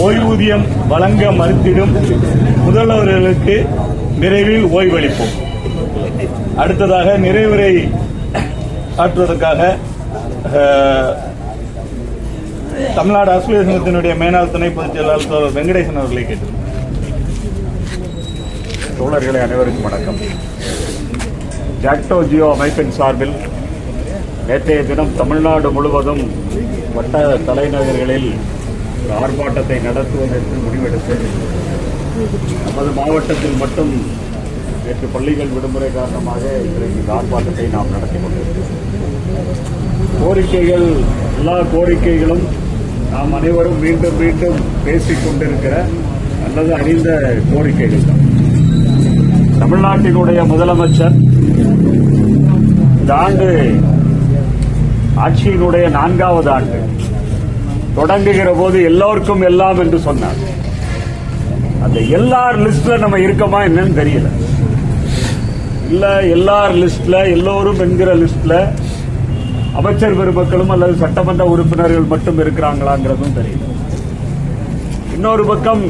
ஓய்வூதியம் வழங்க மறுத்திடும் முதல்வர்களுக்கு விரைவில் ஓய்வளிப்போம். அடுத்ததாக நிறைவுரை ஆற்றுவதற்காக தமிழ்நாடு ஆசிரியர் சங்கத்தினுடைய மேனாள் துணை பொதுச் செயலாளர் வெங்கடேசன் அவர்களை கேட்டு. தோழர்களே, அனைவருக்கும் வணக்கம். ஜாக்டோ ஜியோ அமைப்பின் சார்பில் நேற்றைய தினம் தமிழ்நாடு முழுவதும் வட்ட தலைநகர்களில் ஆர்ப்பாட்டத்தை நடத்துவதற்கு முடிவெடுத்து நமது மாவட்டத்தில் மட்டும் நேற்று பள்ளிகள் விடுமுறை காரணமாக இன்றைக்கு ஆர்ப்பாட்டத்தை நாம் நடத்தி கொண்டிருக்கிறோம். கோரிக்கைகள், எல்லா கோரிக்கைகளும் நாம் அனைவரும் மீண்டும் மீண்டும் பேசிக் கொண்டிருக்கிற அல்லது அறிந்த கோரிக்கைகள் தான். தமிழ்நாட்டினுடைய முதலமைச்சர் இந்த ஆண்டு ஆட்சியினுடைய 4வது ஆண்டு தொடங்குகிற போது எல்லோருக்கும் எல்லாம் என்று சொன்னார். அந்த எல்லார் லிஸ்ட்ல நம்ம இருக்கமா என்னன்னு தெரியல. இல்ல எல்லார் லிஸ்ட்ல, எல்லோரும் என்கிற லிஸ்ட்ல அமைச்சர் பெருமக்களும் அல்லது சட்டமன்ற உறுப்பினர்கள் மட்டும் இருக்கிறாங்களாங்கிறதும் தெரியல. இன்னொரு பக்கம்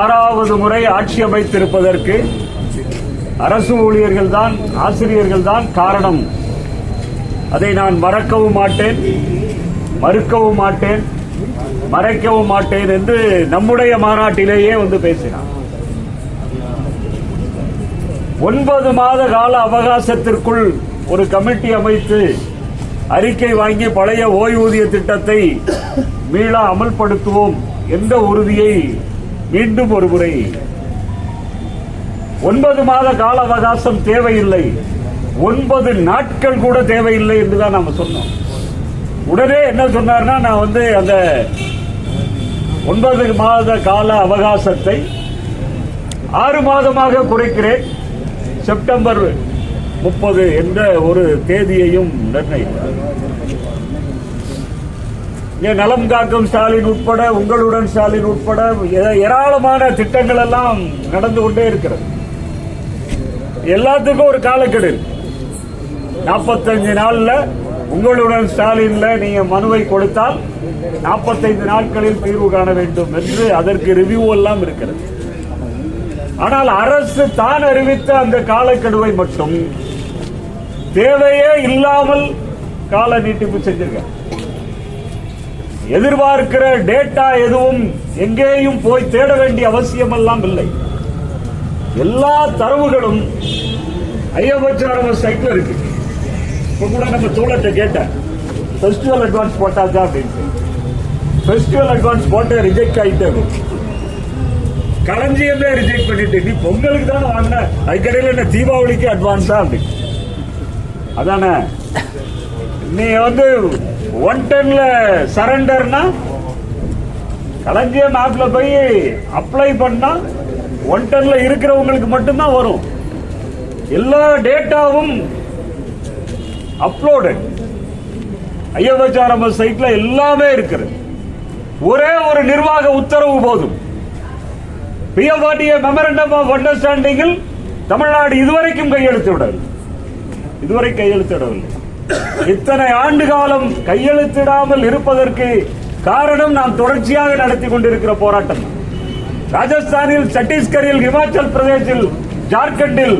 6வது முறை ஆட்சி அமைத்திருப்பதற்கு அரசு ஊழியர்கள் தான், ஆசிரியர்கள் தான் காரணம். அதை நான் மறக்கவும் மாட்டேன், மறுக்கவும் மாட்டேன், மறைக்கவும் மாட்டேன் என்று நம்முடைய மாநாட்டிலேயே வந்து பேசினார். 9 மாத கால அவகாசத்திற்குள் ஒரு கமிட்டி அமைத்து அறிக்கை வாங்கி பழைய ஓய்வூதிய திட்டத்தை மீள அமல்படுத்துவோம் என்ற உறுதியை மீண்டும் ஒரு முறை 9 மாத கால அவகாசம் தேவையில்லை, 9 நாட்கள் கூட தேவையில்லை என்றுதான் நாம சொன்னோம். உடனே என்ன சொன்னார்னா, நான் வந்து அந்த 9 மாத கால அவகாசத்தை 6 மாதமாக குறைக்கிறேன், செப்டம்பர் 30 என்ற ஒரு தேதியையும் நிர்ணயித்தார். நலம் காக்கும் ஸ்டாலின் உட்பட, உங்களுடன் ஸ்டாலின் உட்பட ஏராளமான திட்டங்கள் எல்லாம் நடந்து கொண்டே இருக்கிறது. எல்லாத்துக்கும் ஒரு காலக்கெடு. 45 நாள்ல உங்களுடன் ஸ்டாலின்ல நீங்க மனுவை கொடுத்தால் 45 நாட்களில் தீர்வு காண வேண்டும் என்று அதற்கு ரிவ்யூ எல்லாம் இருக்கிறது. ஆனால் அரசு தான் அறிவித்த அந்த காலக்கெடுவை மட்டும் தேவையே இல்லாமல் கால நீட்டிப்பு செஞ்சிருக்க. எதிர்பார்க்கிற டேட்டா எதுவும் எங்கேயும் போய் தேட வேண்டிய அவசியம் எல்லாம் இல்லை. எல்லா தரவுகளும் ஐஎஃப்ஹெச்ஆர்எஸ் சைட்ல இருக்கு. இப்ப கூட நம்ம தோழத்தை கேட்டேன், ஃபெஸ்டிவல் அட்வான்ஸ் போட்டாச்சா அப்படின்னு. ஃபெஸ்டிவல் அட்வான்ஸ் போட்ட ரிஜெக்ட் ஆயிட்டு, களஞ்சியமே ரிஜெக்ட் பண்ணிட்டு, நீ பொங்கலுக்கு தானே வாங்கின, அதுக்கடையில் என்ன தீபாவளிக்கு அட்வான்ஸா அப்படி. அதானே நீ வந்து 110ல சரண்டர்னா களஞ்சியம் ஆப்ல போய் அப்ளை பண்ணா 110ல இருக்கிறவங்களுக்கு மட்டும்தான் வரும். எல்லா டேட்டாவும் அப்லோடட் ஐஎஃப்ஹெச்ஆர்எஸ் சைட்ல எல்லாமே இருக்கிறது. ஒரே ஒரு நிர்வாக உத்தரவு போதும். பிஎஃப்ஆர்டிஏ மெமரண்டம் ஆஃப் அண்டர்ஸ்டாண்டிங்கில் தமிழ்நாடு இதுவரைக்கும் கையெழுத்திடவில்லை. இத்தனை ஆண்டு காலம் கையெழுத்திடாமல் இருப்பதற்கு காரணம் நாம் தொடர்ச்சியாக நடத்தி கொண்டிருக்கிற போராட்டம். ராஜஸ்தானில், சத்தீஸ்கரில், இமாச்சல் பிரதேசில், ஜார்க்கண்டில்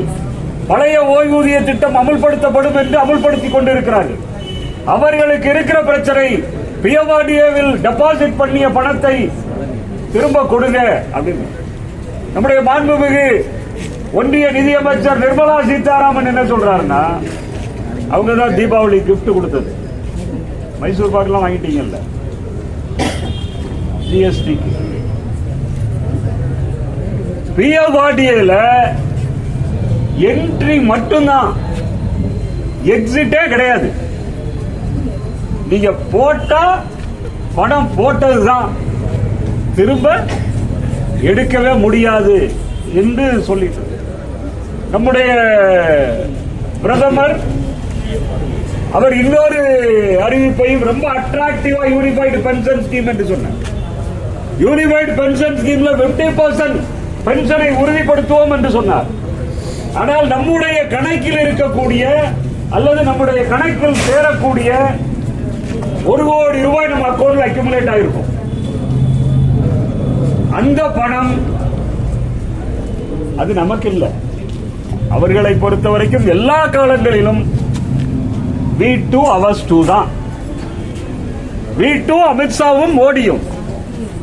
பழைய ஓய்வூதிய திட்டம் அமல்படுத்தப்படும் என்று அமல்படுத்திக் கொண்டிருக்கிறார்கள். அவர்களுக்கு இருக்கிற பிரச்சனை, பிஎஃப்ஆர்டிஏவில் டெபாசிட் பண்ணிய பணத்தை திரும்ப கொடுங்க அப்படின்னு. நம்முடைய மாண்புமிகு ஒன்றிய நிதியமைச்சர் நிர்மலா சீதாராமன் என்ன சொல்றாருன்னா, அவங்க தான் தீபாவளி கிஃப்ட் கொடுத்தது. மைசூர் பாக்கெல்லாம் வாங்கிட்டீங்கல்ல ஜிஎஸ்டிக்கு. பிஎஃப்ஆர்டிஏல என்ட்ரி மட்டும்தான், எக்ஸிட்டே கிடையாது. நீங்க போட்டா பணம் போட்டதுதான், திரும்ப எடுக்கவே முடியாது என்று சொல்லிட்டு நம்முடைய பிரதமர் அவர் இன்னொரு அறிவிப்பையும் ரொம்ப அட்ராக்டிவா யூனிஃபைடு பென்ஷன் ஸ்கீம் என்று சொன்னார். யூனிஃபைடு பென்ஷன் ஸ்கீம்ல 50% பென்ஷனை உறுதிப்படுத்துவோம் என்று சொன்னார். ஆனால் நம்முடைய கணக்கில் இருக்கக்கூடிய அல்லது நம்முடைய கணக்கில் சேரக்கூடிய 1 கோடி ரூபாய் நம்ம அக்கௌண்ட்ல அக்யூமுலேட் அக்குமுலேட் ஆயிருக்கும். அந்த பணம் அது நமக்கு இல்லை. அவர்களை பொறுத்த வரைக்கும் எல்லா காலங்களிலும் V2 அவர்ஸ் 2 தான். V2 அமித்ஷாவும் மோடியும்,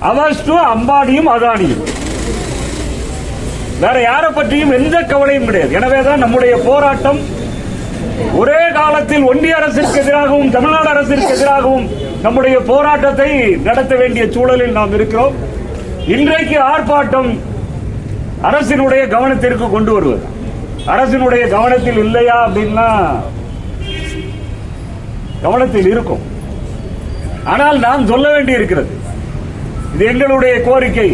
அவர்ஸ் 2 அம்பானியும் அதானியும். வேற யாரை பற்றியும் எந்த கவலையும் கிடையாது. எனவேதான் நம்முடைய போராட்டம் ஒரே காலத்தில் ஒன்றிய அரசிற்கு எதிராகவும் தமிழ்நாடு அரசிற்கு எதிராகவும் நம்முடைய போராட்டத்தை நடத்த வேண்டிய சூழலில் நாம் இருக்கிறோம். இன்றைக்கு ஆர்ப்பாட்டம் அரசினுடைய கவனத்திற்கு கொண்டு வருவது. அரசினுடைய கவனத்தில் இல்லையா அப்படின்னா கவனத்தில் இருக்கும். ஆனால் நாம் சொல்ல வேண்டி இருக்கிறது, இது எங்களுடைய கோரிக்கை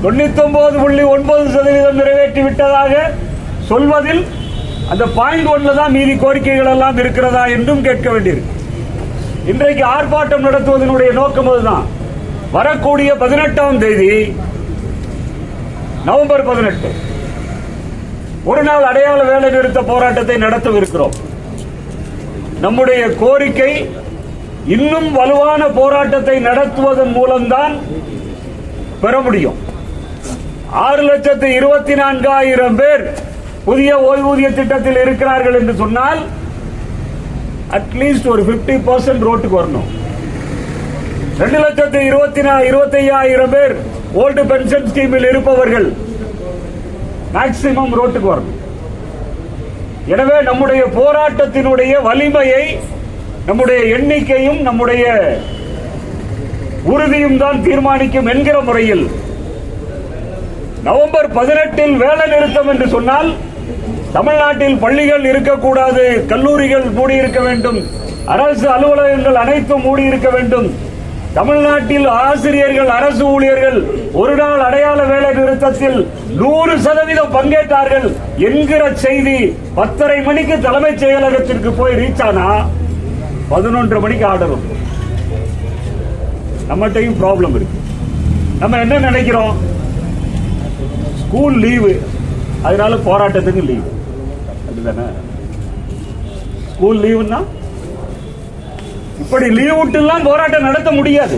99.9% நிறைவேற்றி விட்டதாக சொல்வதில் அந்த பாயிண்ட் 1 தான் மீதி கோரிக்கைகள் எல்லாம் இருக்கிறதா என்றும் கேட்க வேண்டியிருக்கு. இன்றைக்கு ஆர்ப்பாட்டம் நடத்துவதனுடைய நோக்கம் அதுதான். வரக்கூடிய 18ஆம் தேதி நவம்பர் 18 ஒரு நாள் அடையாள வேலை நிறுத்த போராட்டத்தை நடத்தவிருக்கிறோம். நம்முடைய கோரிக்கை இன்னும் வலுவான போராட்டத்தை நடத்துவதன் மூலம்தான் பெற முடியும். 6,24,000 பேர் புதிய ஓய்வூதிய திட்டத்தில் இருக்கிறார்கள் என்று சொன்னால் அட்லீஸ்ட் ஒரு 50% ரோட்டுக்கு வரணும். 2,25,000 பேர் ஓல்டு பென்ஷன் ஸ்கீமில் இருப்பவர்கள் மேக்சிமம் ரோட்டுக்கு வரணும். எனவே நம்முடைய போராட்டத்தினுடைய வலிமையை நம்முடைய எண்ணிக்கையும் நம்முடைய உறுதியும் தான் தீர்மானிக்கும் என்கிற முறையில் நவம்பர் 18 வேலை நிறுத்தம் என்று சொன்னால் தமிழ்நாட்டில் பள்ளிகள் இருக்கக்கூடாது, கல்லூரிகள் மூடியிருக்க வேண்டும், அரசு அலுவலகங்கள் அனைத்தும் மூடியிருக்க வேண்டும், தமிழ்நாட்டில் ஆசிரியர்கள் அரசு ஊழியர்கள் ஒரு நாள் அடையாள வேலை நிறுத்தத்தில் 100% பங்கேற்றார்கள் என்கிற செய்தி 10:30 மணிக்கு தலைமைச் செயலகத்திற்கு போய் ரீச் ஆனா 11:30 மணிக்கு ஆர்டர் உண்டு. நம்மகிட்டையும் ப்ராப்ளம் இருக்கு. நம்ம என்ன நினைக்கிறோம், ஸ்கூல் லீவு அதனால போராட்டத்துக்கு லீவு, அதுதானே ஸ்கூல் லீவுன்னா இப்படி லீவ் விட்டு எல்லாம் போராட்டம் நடத்த முடியாது.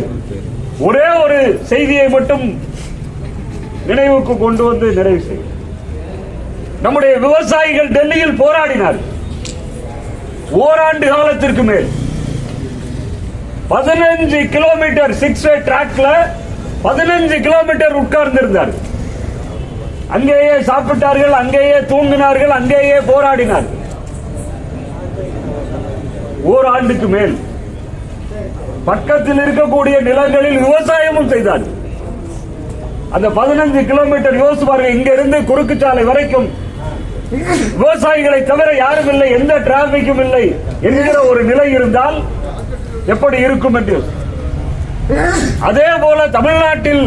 ஒரே ஒரு செய்தியை மட்டும் நினைவுக்கு கொண்டு வந்து நிறைவு செய்ய, நம்முடைய விவசாயிகள் டெல்லியில் போராடினார். ஓராண்டு காலத்திற்கு மேல் 15 கிலோமீட்டர் 6-வே டிராக்ல 15 கிலோமீட்டர் உட்கார்ந்திருந்தார். அங்கேயே சாப்பிட்டார்கள், அங்கேயே தூங்கினார்கள், அங்கேயே போராடினார்கள். ஓராண்டுக்கு மேல் பக்கத்தில் இருக்கக்கூடிய நிலங்களில் விவசாயமும் செய்தார்கள். அந்த 15 கிலோமீட்டர் யோசிச்சு பாருங்க, இங்க இருந்து குறுக்கு சாலை வரைக்கும் விவசாயிகளை தவிர யாரும் இல்லை, எந்த டிராபிக்கும் இல்லை என்கிற ஒரு நிலை இருந்தால் எப்படி இருக்கும் என்று. அதே போல தமிழ்நாட்டில்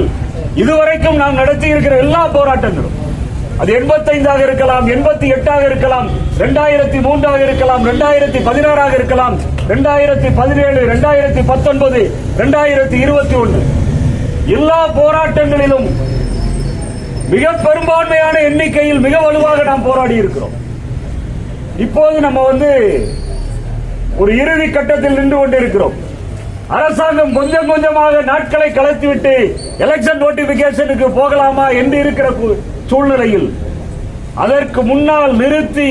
இதுவரைக்கும் நாம் நடத்தி இருக்கிற எல்லா போராட்டங்களும் அது 85 இருக்கலாம், 88 இருக்கலாம், 2003 இருக்கலாம், 2016 இருக்கலாம், 2017, 2019, 2021 எல்லா போராட்டங்களிலும் மிக பெரும்பான்மையான எண்ணிக்கையில் மிக வலுவாக நாம் போராடி இருக்கிறோம். இப்போது நம்ம ஒரு இறுதி கட்டத்தில் நின்று கொண்டிருக்கிறோம். அரசாங்கம் கொஞ்சம் கொஞ்சமாக நாட்களை கலைத்துவிட்டு எலெக்ஷன் நோட்டிபிகேஷனுக்கு போகலாமா என்று இருக்கிற சூழ்நிலையில் அதற்கு முன்னால் நிறுத்தி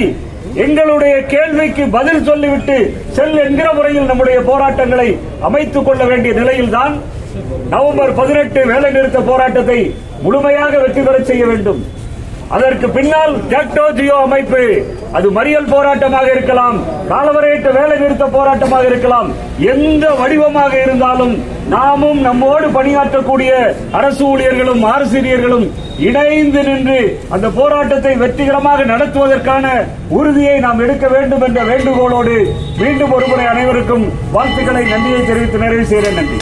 எங்களுடைய கேள்விக்கு பதில் சொல்லிவிட்டு செல் என்கிற முறையில் நம்முடைய போராட்டங்களை அமைத்துக் கொள்ள வேண்டிய நிலையில்தான் நவம்பர் 18 வேலை நிறுத்த போராட்டத்தை முழுமையாக வெற்றி பெற செய்ய வேண்டும். அதற்கு பின்னால் ஜாக்டோ ஜியோ அமைப்பு அது மறியல் போராட்டமாக இருக்கலாம், காலவரையற்ற வேலை நிறுத்த போராட்டமாக இருக்கலாம், எந்த வடிவமாக இருந்தாலும் நாமும் நம்மோடு பணியாற்றக்கூடிய அரசு ஊழியர்களும் ஆசிரியர்களும் இணைந்து நின்று அந்த போராட்டத்தை வெற்றிகரமாக நடத்துவதற்கான உறுதியை நாம் எடுக்க வேண்டும் என்ற வேண்டுகோளோடு மீண்டும் ஒருமுறை அனைவருக்கும் வாழ்த்துக்களை நன்றியை தெரிவித்து நிறைவு செய்கிறேன். நன்றி.